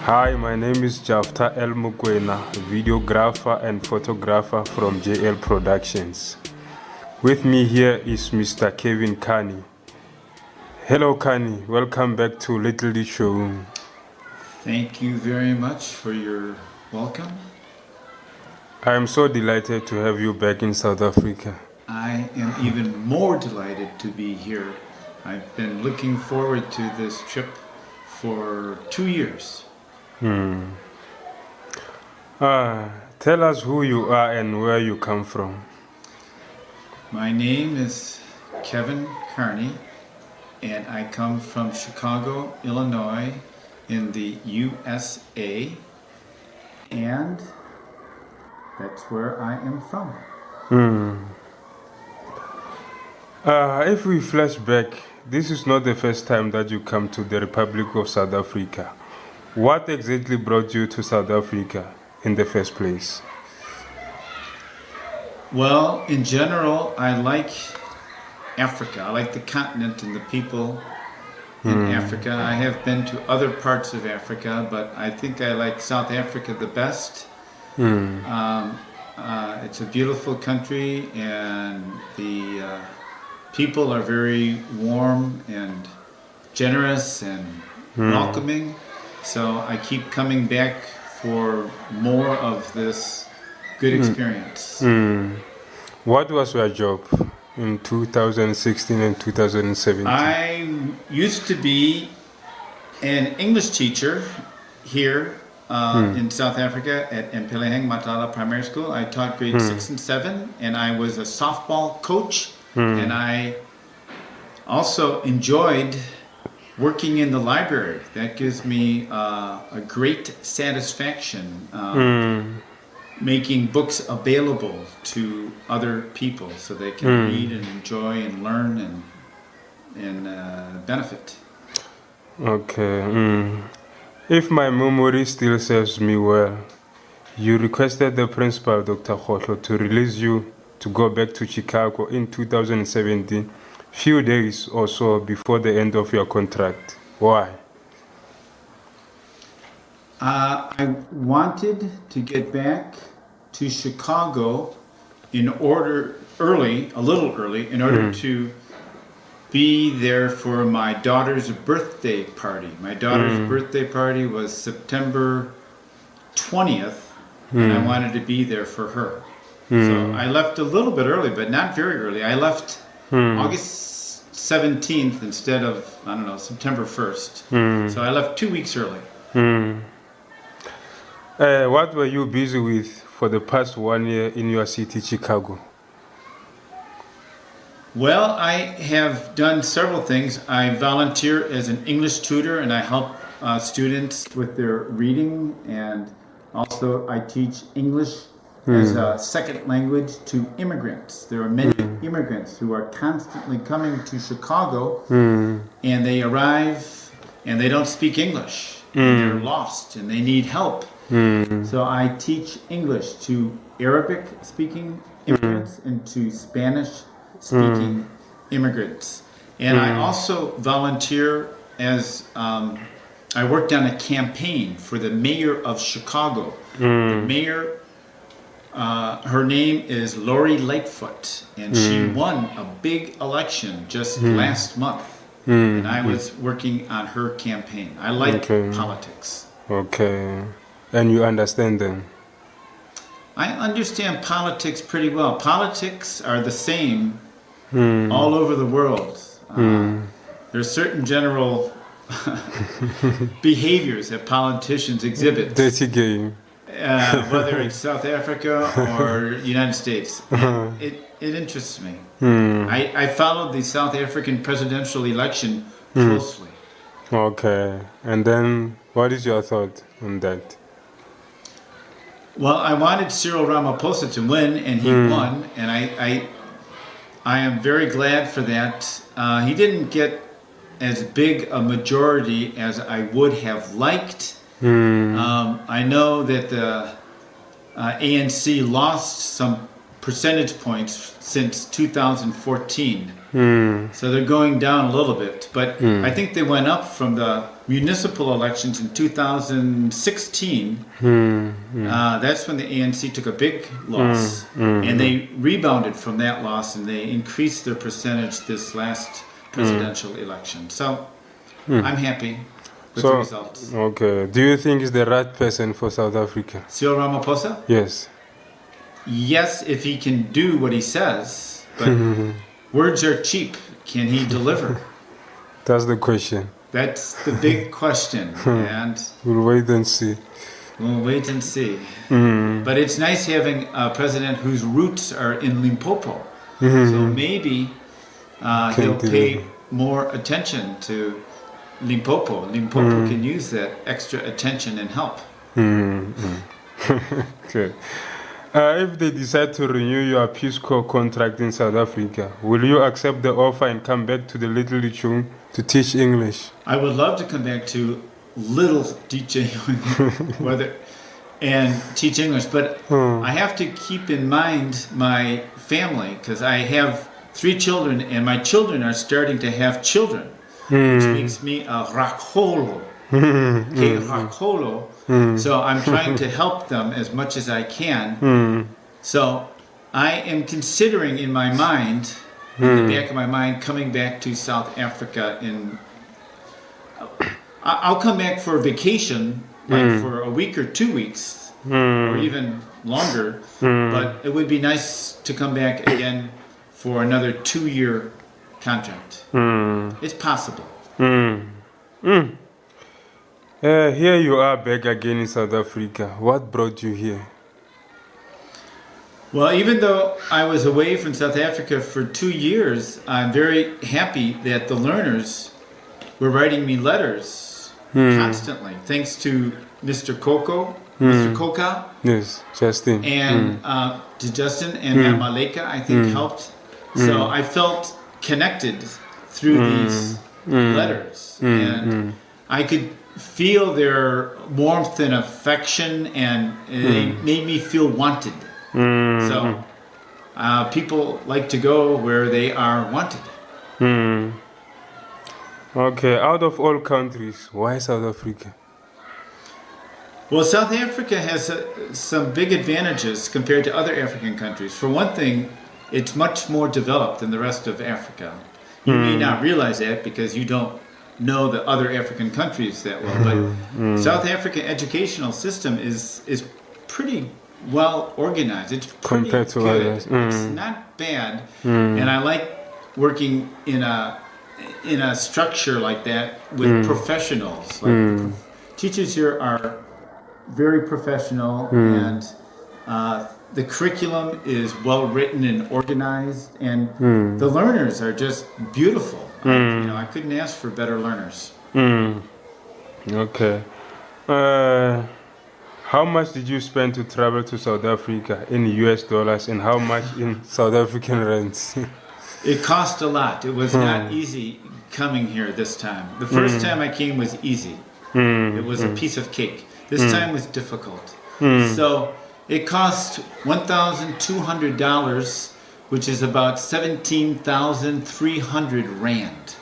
Hi, my name is Jafta El Mukwena, videographer and photographer from JL Productions. With me here is Mr. Kevin Carney. Hello Carney, welcome back to Little D Show. Thank you very much for your welcome. I am so delighted to have you back in South Africa. I am even more delighted to be here. I've been looking forward to this trip for 2 years. Tell us who you are and where you come from. My name is Kevin Carney, and I come from Chicago, Illinois, in the USA, and that's where I am from. If we flash back, this is not the first time that you come to the Republic of South Africa. What exactly brought you to South Africa in the first place? Well, in general, I like Africa. I like the continent and the people in Africa. I have been to other parts of Africa, but I think I like South Africa the best. It's a beautiful country, and the people are very warm and generous and welcoming. So I keep coming back for more of this good experience. What was your job in 2016 and 2017? I used to be an English teacher here in South Africa at Mpelaheng Matala Primary School. I taught grade 6 and 7, and I was a softball coach, and I also enjoyed working in the library. That gives me a great satisfaction, making books available to other people so they can read and enjoy and learn and benefit. Okay. If my memory still serves me well, you requested the principal, Dr. Khotlo, to release you to go back to Chicago in 2017, few days or so before the end of your contract. Why? I wanted to get back to Chicago a little early, in order to be there for my daughter's birthday party. My daughter's birthday party was September 20th, and I wanted to be there for her. So I left a little bit early, but not very early. I left August 17th instead of, September 1st. So I left 2 weeks early. What were you busy with for the past 1 year in your city, Chicago? Well, I have done several things. I volunteer as an English tutor, and I help students with their reading, and also I teach English as a second language to immigrants. There are many immigrants who are constantly coming to Chicago, and they arrive and they don't speak English, and they're lost and they need help. So I teach English to Arabic speaking immigrants and to Spanish speaking immigrants. And I also volunteer as I worked on a campaign for the mayor of Chicago. The mayor, her name is Lori Lightfoot, and she won a big election just last month. And I was working on her campaign. I like politics. Okay. And you understand them? I understand politics pretty well. Politics are the same all over the world. There's certain general behaviors that politicians exhibit. Dirty game. Whether it's South Africa or United States. It interests me. I followed the South African presidential election closely. Okay. And then what is your thought on that? Well, I wanted Cyril Ramaphosa to win, and he won, and I am very glad for that. He didn't get as big a majority as I would have liked. I know that the ANC lost some percentage points since 2014. Mm. So they're going down a little bit. But I think they went up from the municipal elections in 2016. That's when the ANC took a big loss. And they rebounded from that loss and they increased their percentage this last presidential election. So I'm happy with the results. Okay. Do you think he's the right person for South Africa? Cyril Ramaphosa? Yes. Yes, if he can do what he says, but words are cheap. Can he deliver? That's the question. That's the big question, and We'll wait and see. we'll wait and see. But it's nice having a president whose roots are in Limpopo, so maybe he'll pay more attention to Limpopo. Limpopo can use that extra attention and help. Okay. If they decide to renew your Peace Corps contract in South Africa, will you accept the offer and come back to the Little Lichung to teach English? I would love to come back to little teaching and teach English, but I have to keep in mind my family because I have 3 children and my children are starting to have children, which makes me a rakholo. So I'm trying to help them as much as I can. So I am considering in my mind, in the back of my mind, coming back to South Africa. I'll come back for a vacation, like for a week or 2 weeks, or even longer. But it would be nice to come back again for another 2-year contract. It's possible. Here you are back again in South Africa. What brought you here? Well, even though I was away from South Africa for 2 years, I'm very happy that the learners were writing me letters constantly, thanks to Mr. Koka. Yes, Justin. And to Justin and Maleka, I think helped. So I felt connected through these letters, and I could feel their warmth and affection, and they made me feel wanted. So people like to go where they are wanted. Okay, out of all countries, why South Africa? Well, South Africa has some big advantages compared to other African countries. For one thing, it's much more developed than the rest of Africa. You may not realize that because you don't know the other African countries that well, but South African educational system is pretty well organized. It's pretty Compared to good. others. It's not bad, and I like working in a structure like that with professionals. Like teachers here are very professional, and the curriculum is well written and organized, and the learners are just beautiful. I couldn't ask for better learners. Okay. How much did you spend to travel to South Africa in US dollars, and how much in South African rands? It cost a lot. It was not easy coming here this time. The first time I came was easy. It was a piece of cake. This time was difficult. So it cost $1,200, which is about 17,300 rand,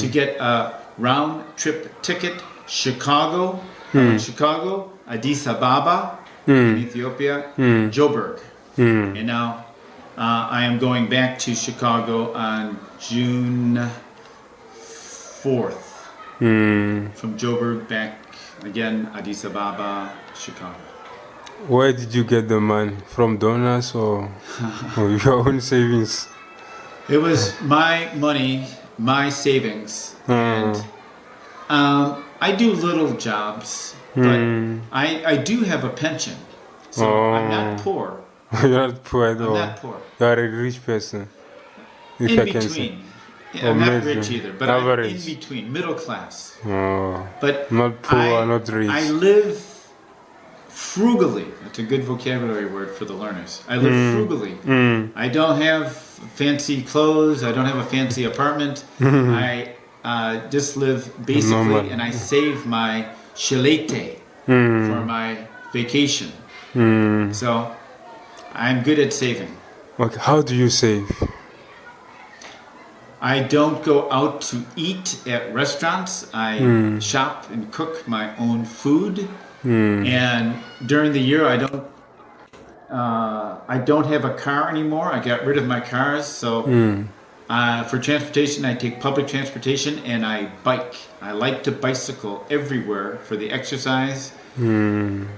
to get a round trip ticket Chicago, Addis Ababa, in Ethiopia, Joburg. And now I am going back to Chicago on June 4th. From Joburg back again, Addis Ababa, Chicago. Where did you get the money? From donors or your own savings? It was my money, my savings. And I do little jobs, but I do have a pension. So I'm not poor. You're not poor at all. I'm not poor. You are a rich person. If In I can say. between. Yeah, I'm not Amazing. rich either, but Average. I'm in between, middle class. Oh, But not poor, not rich. I live frugally. That's a good vocabulary word for the learners. I live frugally. I don't have fancy clothes. I don't have a fancy apartment. I just live basically, Normal. and I save my shilete for my vacation. So I'm good at saving. Okay, how do you save? I don't go out to eat at restaurants. I shop and cook my own food. And during the year, I don't have a car anymore. I got rid of my cars. So for transportation, I take public transportation and I bike. I like to bicycle everywhere for the exercise. And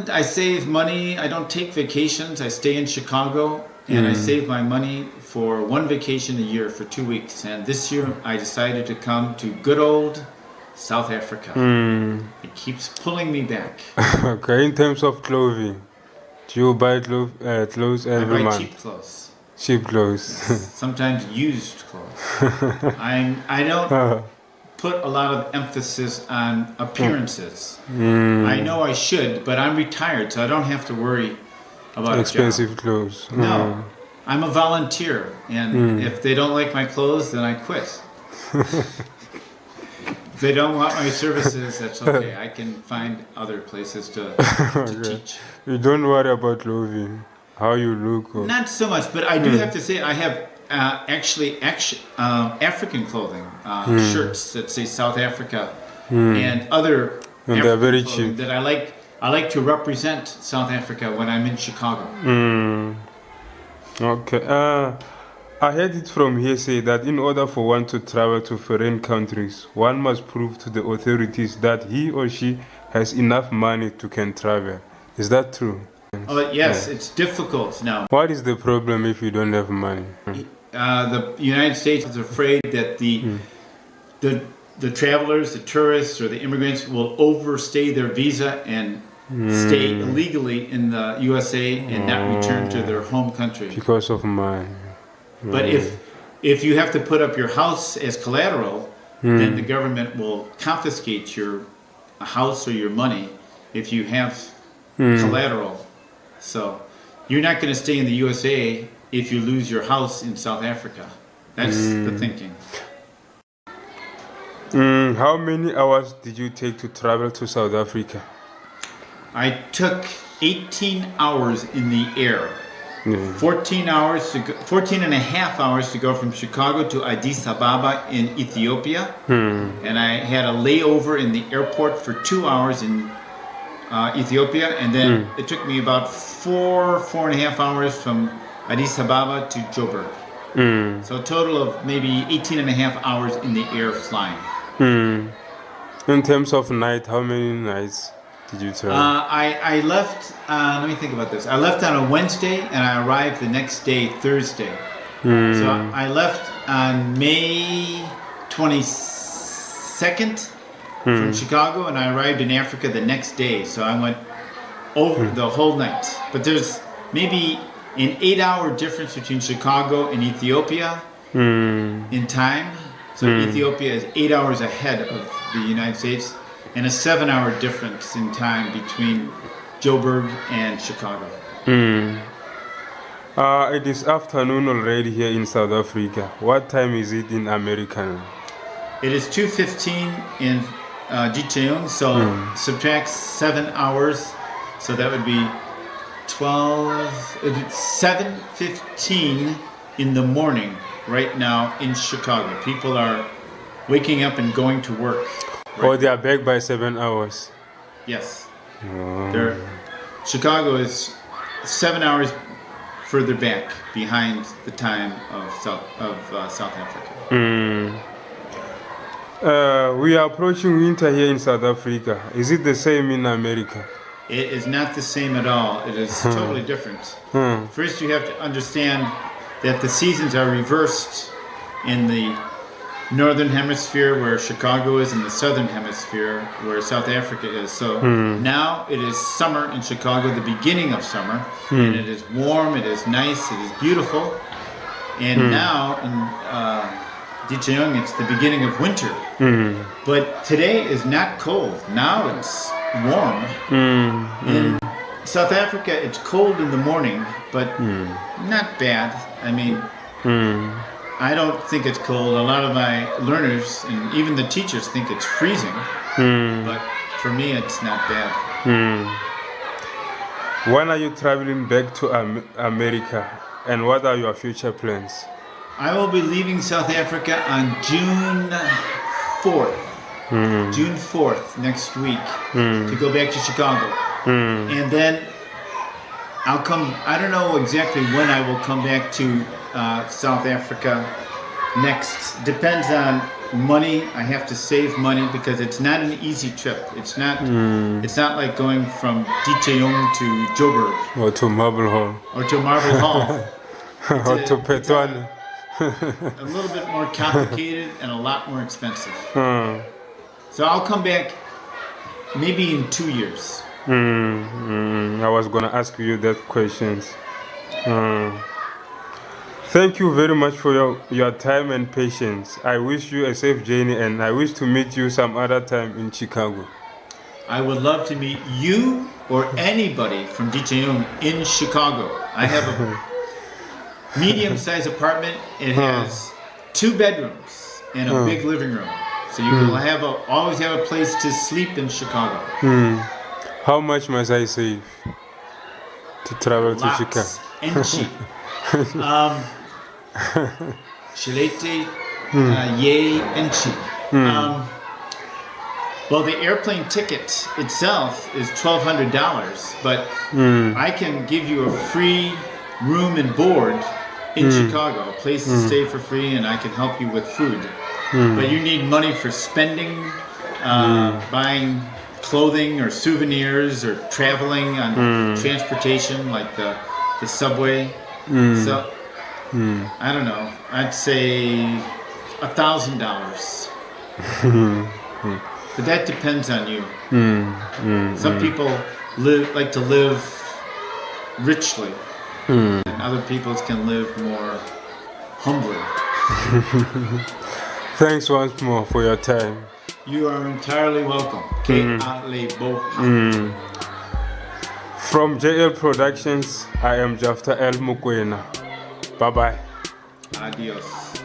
I save money. I don't take vacations. I stay in Chicago and I save my money for one vacation a year for 2 weeks. And this year I decided to come to good old South Africa. It keeps pulling me back. Okay, in terms of clothing, do you buy clothes every I buy month? cheap clothes. Cheap clothes. Sometimes used clothes. I don't put a lot of emphasis on appearances. I know I should, but I'm retired, so I don't have to worry about expensive a job. clothes. No, I'm a volunteer, and if they don't like my clothes, then I quit. If they don't want my services, that's okay. I can find other places to teach. You don't worry about clothing, how you look. Or... Not so much, but I do have to say I have actually African clothing, shirts that say South Africa, and other and they're very cheap. That I like. I like to represent South Africa when I'm in Chicago. Okay. I heard it from hearsay that in order for one to travel to foreign countries, one must prove to the authorities that he or she has enough money to can travel. Is that true? Oh, yes, it's difficult now. What is the problem if you don't have money? The United States is afraid that the travelers, the tourists, or the immigrants will overstay their visa and stay illegally in the USA and not return to their home country. Because of money. But if you have to put up your house as collateral, then the government will confiscate your house or your money if you have collateral. So you're not going to stay in the USA if you lose your house in South Africa. That's the thinking. How many hours did you take to travel to South Africa? I took 18 hours in the air. 14 and a half hours to go from Chicago to Addis Ababa in Ethiopia. And I had a layover in the airport for 2 hours in Ethiopia. And then it took me about 4.5 hours from Addis Ababa to Joburg. So a total of maybe 18 and a half hours in the air flying. In terms of night, how many nights did you travel? I left, let me think about this. I left on a Wednesday and I arrived the next day, Thursday. So I left on May 22nd from Chicago and I arrived in Africa the next day. So I went over the whole night. But there's maybe an 8-hour difference between Chicago and Ethiopia in time. So Ethiopia is 8 hours ahead of the United States, and a 7-hour difference in time between Joburg and Chicago. It is afternoon already here in South Africa. What time is it in America now? It is 2:15 in Jicheon, so subtract 7 hours, so that would be 7:15 in the morning right now in Chicago. People are waking up and going to work. Right they are back by 7 hours. Yes. Chicago is 7 hours further back behind the time of South Africa. We are approaching winter here in South Africa. Is it the same in America? It is not the same at all. It is totally different. First, you have to understand that the seasons are reversed in the northern hemisphere where Chicago is and the southern hemisphere where South Africa is. So now it is summer in Chicago, the beginning of summer, and it is warm, it is nice, it is beautiful. And now in Jicheon, it's the beginning of winter. But today is not cold. Now it's warm. In South Africa, it's cold in the morning, but not bad. I mean, I don't think it's cold. A lot of my learners and even the teachers think it's freezing. But for me, it's not bad. When are you traveling back to America, and what are your future plans? I will be leaving South Africa on June 4th. June 4th, next week, to go back to Chicago. And then I'll come, I don't know exactly when I will come back to South Africa next. Depends on money. I have to save money because it's not an easy trip. It's not like going from Dicheong to Joburg. Or to Marble Hall. Or to Marble Hall. Or to Petwane. A little bit more complicated and a lot more expensive. So I'll come back maybe in 2 years. I was going to ask you that questions. Thank you very much for your time and patience. I wish you a safe journey, and I wish to meet you some other time in Chicago. I would love to meet you or anybody from Dicheong in Chicago. I have a medium-sized apartment. It has 2 bedrooms and a big living room. So you will always have a place to sleep in Chicago. How much must I save to travel to Chicago? Enchi. Shilete ye enchi. Well, the airplane ticket itself is $1,200, but I can give you a free room and board in Chicago, a place to stay for free, and I can help you with food. But you need money for spending, buying clothing or souvenirs, or traveling on transportation like the subway. So I don't know. I'd say $1,000. But that depends on you. Some people like to live richly, and other people can live more humbly. Thanks once more for your time. You are entirely welcome. From JL Productions, I am Jafta L. Mukwena. Bye-bye. Adios.